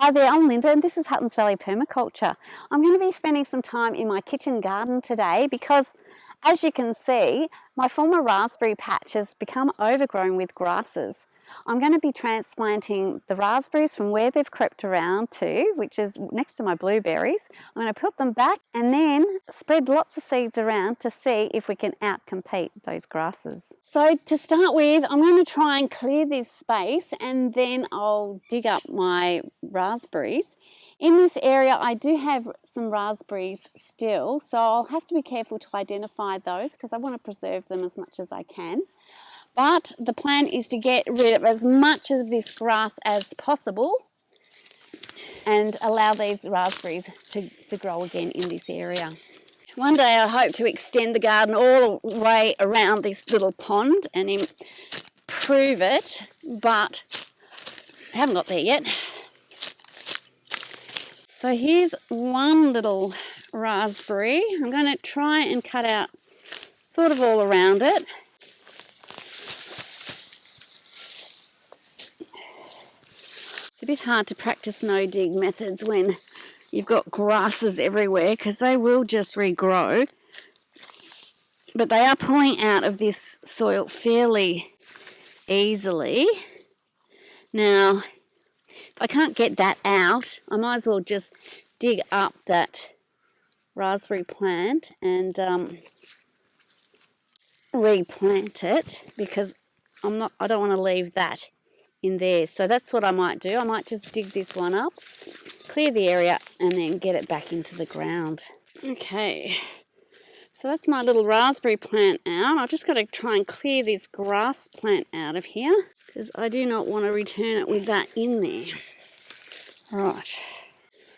Hi there, I'm Linda and this is Huttons Valley Permaculture. I'm going to be spending some time in my kitchen garden today because, as you can see, my former raspberry patch has become overgrown with grasses. I'm going to be transplanting the raspberries from where they've crept around to, which is next to my blueberries. I'm going to put them back and then spread lots of seeds around to see if we can outcompete those grasses. So to start with, I'm going to try and clear this space and then I'll dig up my raspberries. In this area I do have some raspberries still, so I'll have to be careful to identify those because I want to preserve them as much as I can. But the plan is to get rid of as much of this grass as possible and allow these raspberries to grow again in this area. One day I hope to extend the garden all the way around this little pond and improve it, but I haven't got there yet. So here's one little raspberry. I'm going to try and cut out sort of all around it. It's a bit hard to practice no-dig methods when you've got grasses everywhere because they will just regrow. But they are pulling out of this soil fairly easily. Now, if I can't get that out, I might as well just dig up that raspberry plant and replant it because I don't want to leave that in there. So that's what I might do. I might just dig this one up, clear the area and then get it back into the ground. Okay, so that's my little raspberry plant out. I've just got to try and clear this grass plant out of here because I do not want to return it with that in there. Right,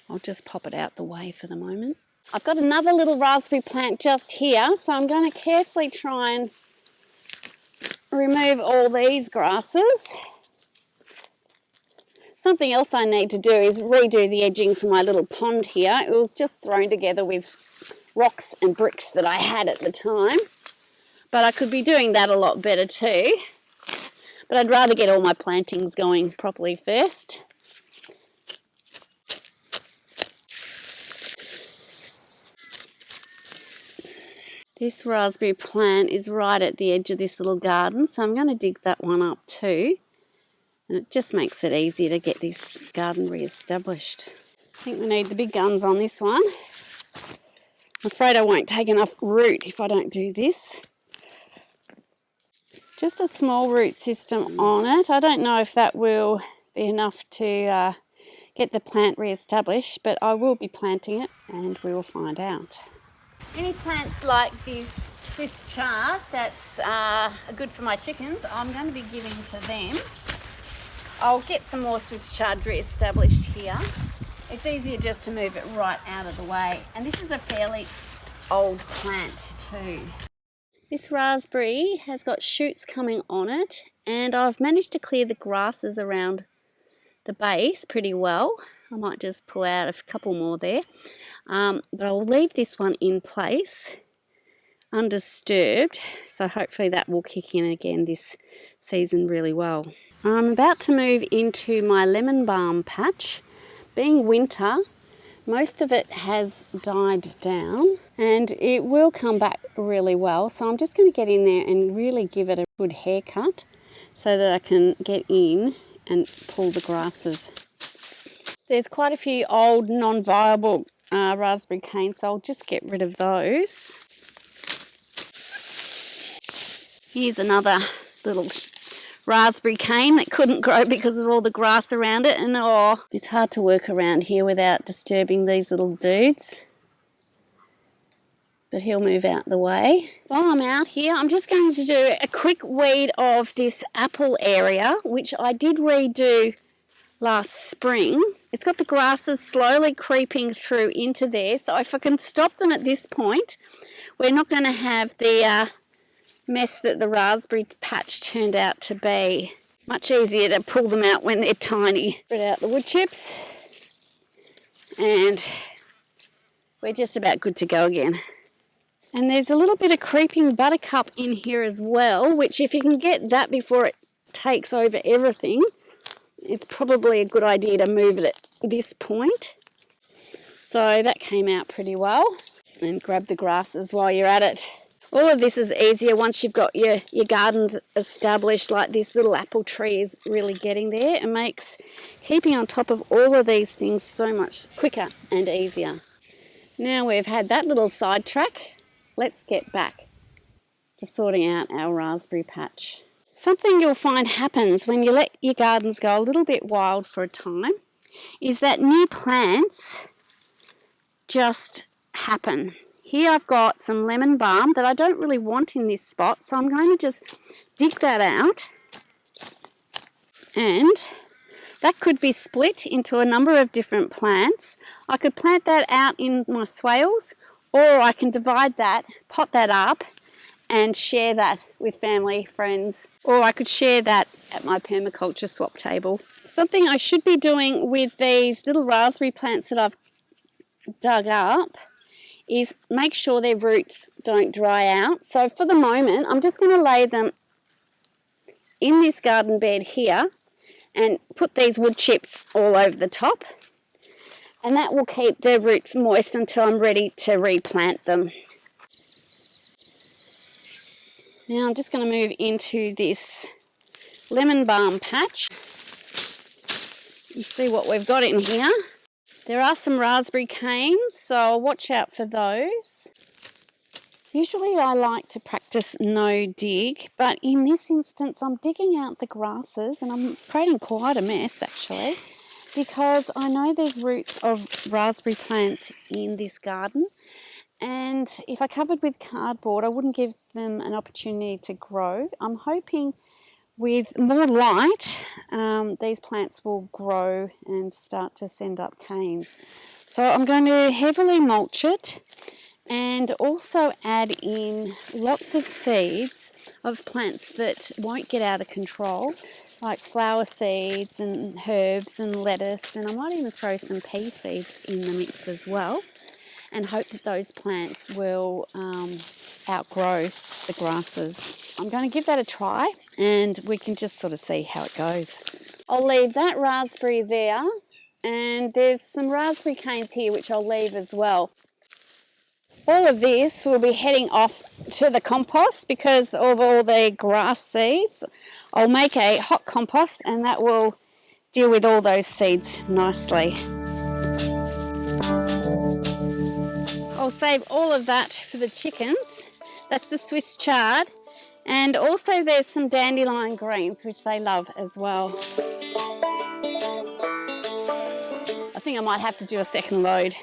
I'll just pop it out the way for the moment. I've got another little raspberry plant just here, so I'm going to carefully try and remove all these grasses. Something else I need to do is redo the edging for my little pond here. It was just thrown together with rocks and bricks that I had at the time. But I could be doing that a lot better too. But I'd rather get all my plantings going properly first. This raspberry plant is right at the edge of this little garden, so I'm going to dig that one up too. And it just makes it easier to get this garden re-established. I think we need the big guns on this one. I'm afraid I won't take enough root if I don't do this. Just a small root system on it. I don't know if that will be enough to get the plant re-established, but I will be planting it and we will find out. Any plants like this Swiss chard that's good for my chickens, I'm going to be giving to them. I'll get some more Swiss chard re-established here. It's easier just to move it right out of the way. And this is a fairly old plant too. This raspberry has got shoots coming on it and I've managed to clear the grasses around the base pretty well. I might just pull out a couple more there. But I'll leave this one in place undisturbed. So hopefully that will kick in again this season really well. I'm about to move into my lemon balm patch. Being winter, most of it has died down and it will come back really well. So I'm just going to get in there and really give it a good haircut so that I can get in and pull the grasses. There's quite a few old non-viable raspberry canes, so I'll just get rid of those. Here's another little raspberry cane that couldn't grow because of all the grass around it, and it's hard to work around here without disturbing these little dudes. But he'll move out the way. While I'm out here, I'm just going to do a quick weed of this apple area, which I did redo last spring. It's got the grasses slowly creeping through into there, so if I can stop them at this point, we're not going to have the mess that the raspberry patch turned out to be. Much easier to pull them out when they're tiny. Spread out the wood chips and we're just about good to go again. And there's a little bit of creeping buttercup in here as well, which if you can get that before it takes over everything, it's probably a good idea to move it this point. So that came out pretty well. And grab the grasses while you're at it. All of this is easier once you've got your gardens established. Like this little apple tree is really getting there. It makes keeping on top of all of these things so much quicker and easier. Now we've had that little sidetrack, let's get back to sorting out our raspberry patch. Something you'll find happens when you let your gardens go a little bit wild for a time is that new plants just happen. Here I've got some lemon balm that I don't really want in this spot, so I'm going to just dig that out, and that could be split into a number of different plants. I could plant that out in my swales, or I can divide that, pot that up and share that with family, friends, or I could share that at my permaculture swap table. Something I should be doing with these little raspberry plants that I've dug up is make sure their roots don't dry out. So for the moment, I'm just going to lay them in this garden bed here and put these wood chips all over the top, and that will keep their roots moist until I'm ready to replant them. Now I'm just going to move into this lemon balm patch and see what we've got in here. There are some raspberry canes, so I'll watch out for those. Usually I like to practice no dig, but in this instance I'm digging out the grasses and I'm creating quite a mess actually, because I know there's roots of raspberry plants in this garden, and if I covered with cardboard I wouldn't give them an opportunity to grow. I'm hoping with more light these plants will grow and start to send up canes. So I'm going to heavily mulch it and also add in lots of seeds of plants that won't get out of control, like flower seeds and herbs and lettuce, and I might even throw some pea seeds in the mix as well, and hope that those plants will outgrow the grasses. I'm going to give that a try and we can just sort of see how it goes. I'll leave that raspberry there, and there's some raspberry canes here which I'll leave as well. All of this will be heading off to the compost because of all the grass seeds. I'll make a hot compost and that will deal with all those seeds nicely. I'll save all of that for the chickens. That's the Swiss chard. And also there's some dandelion greens, which they love as well. I think I might have to do a second load.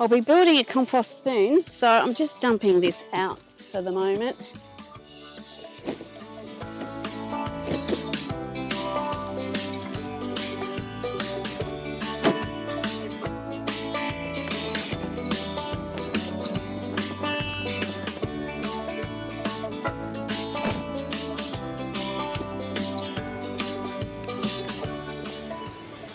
I'll be building a compost soon, so I'm just dumping this out for the moment.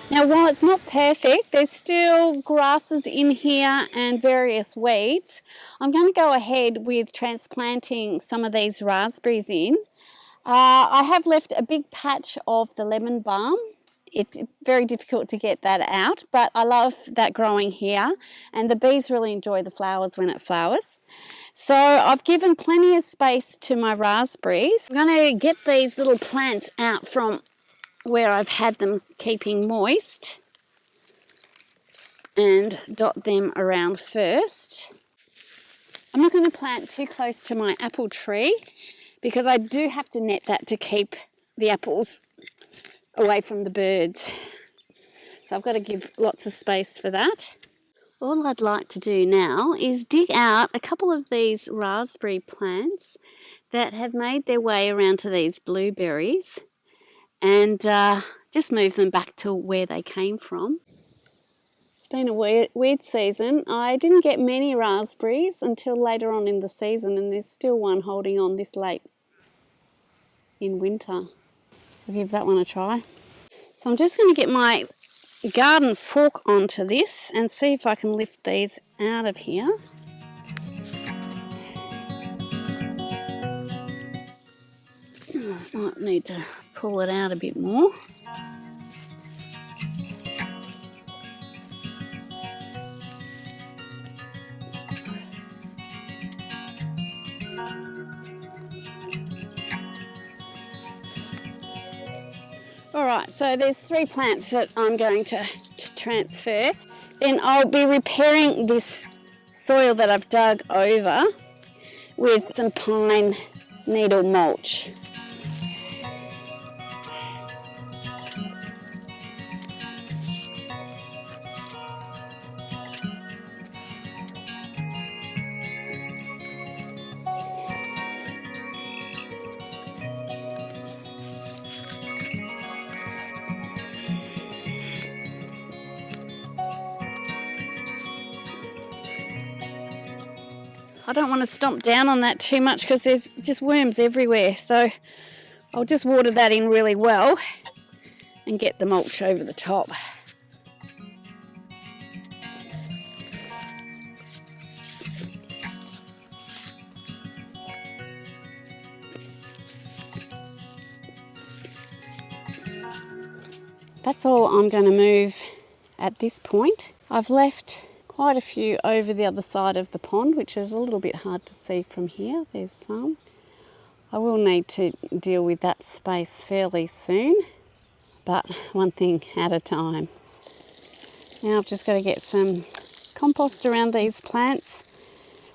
Now, while it's not perfect, there's still grasses in here and various weeds. I'm going to go ahead with transplanting some of these raspberries in. I have left a big patch of the lemon balm. It's very difficult to get that out, but I love that growing here, and the bees really enjoy the flowers when it flowers. So I've given plenty of space to my raspberries. I'm going to get these little plants out from where I've had them keeping moist and dot them around first. I'm not going to plant too close to my apple tree because I do have to net that to keep the apples away from the birds. So I've got to give lots of space for that. All I'd like to do now is dig out a couple of these raspberry plants that have made their way around to these blueberries and just move them back to where they came from. It's been a weird season. I didn't get many raspberries until later on in the season, and there's still one holding on this late in winter. I'll give that one a try. So I'm just going to get my garden fork onto this and see if I can lift these out of here. Might need to pull it out a bit more. Alright, so there's 3 plants that I'm going to transfer. Then I'll be repairing this soil that I've dug over with some pine needle mulch. I don't want to stomp down on that too much because there's just worms everywhere, so I'll just water that in really well and get the mulch over the top. That's all I'm going to move at this point. I've left quite a few over the other side of the pond, which is a little bit hard to see from here. There's some. I will need to deal with that space fairly soon, but one thing at a time. Now I've just got to get some compost around these plants,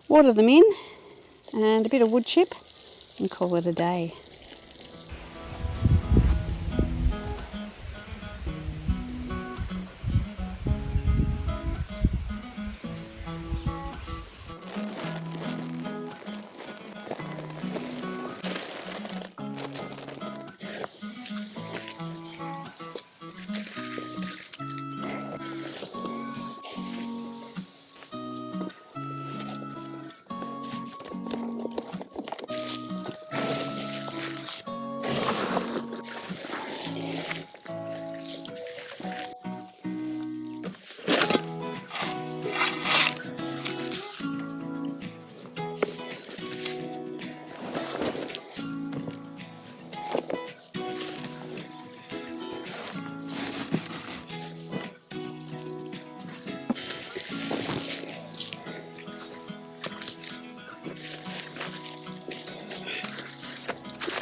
water them in, and a bit of wood chip, and call it a day.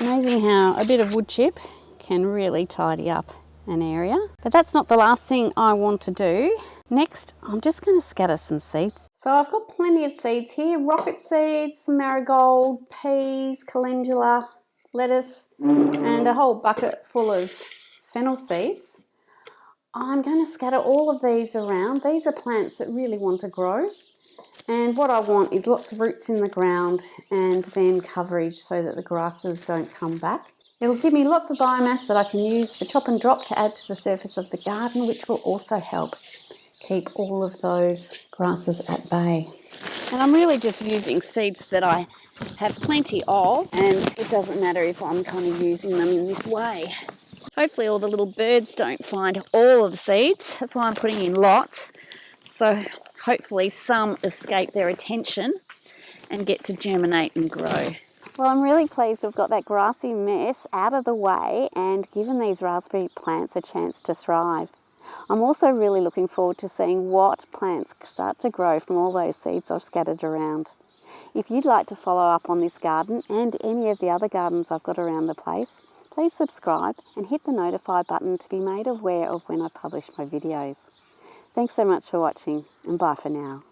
Amazing how a bit of wood chip can really tidy up an area. But that's not the last thing I want to do. Next, I'm just going to scatter some seeds. So I've got plenty of seeds here. Rocket seeds, marigold, peas, calendula, lettuce, and a whole bucket full of fennel seeds. I'm going to scatter all of these around. These are plants that really want to grow. And what I want is lots of roots in the ground and then coverage so that the grasses don't come back. It'll give me lots of biomass that I can use for chop and drop to add to the surface of the garden, which will also help keep all of those grasses at bay. And I'm really just using seeds that I have plenty of, and it doesn't matter if I'm kind of using them in this way. Hopefully all the little birds don't find all of the seeds. That's why I'm putting in lots. So hopefully some escape their attention and get to germinate and grow. Well, I'm really pleased we've got that grassy mess out of the way and given these raspberry plants a chance to thrive. I'm also really looking forward to seeing what plants start to grow from all those seeds I've scattered around. If you'd like to follow up on this garden and any of the other gardens I've got around the place, please subscribe and hit the notify button to be made aware of when I publish my videos. Thanks so much for watching, and bye for now.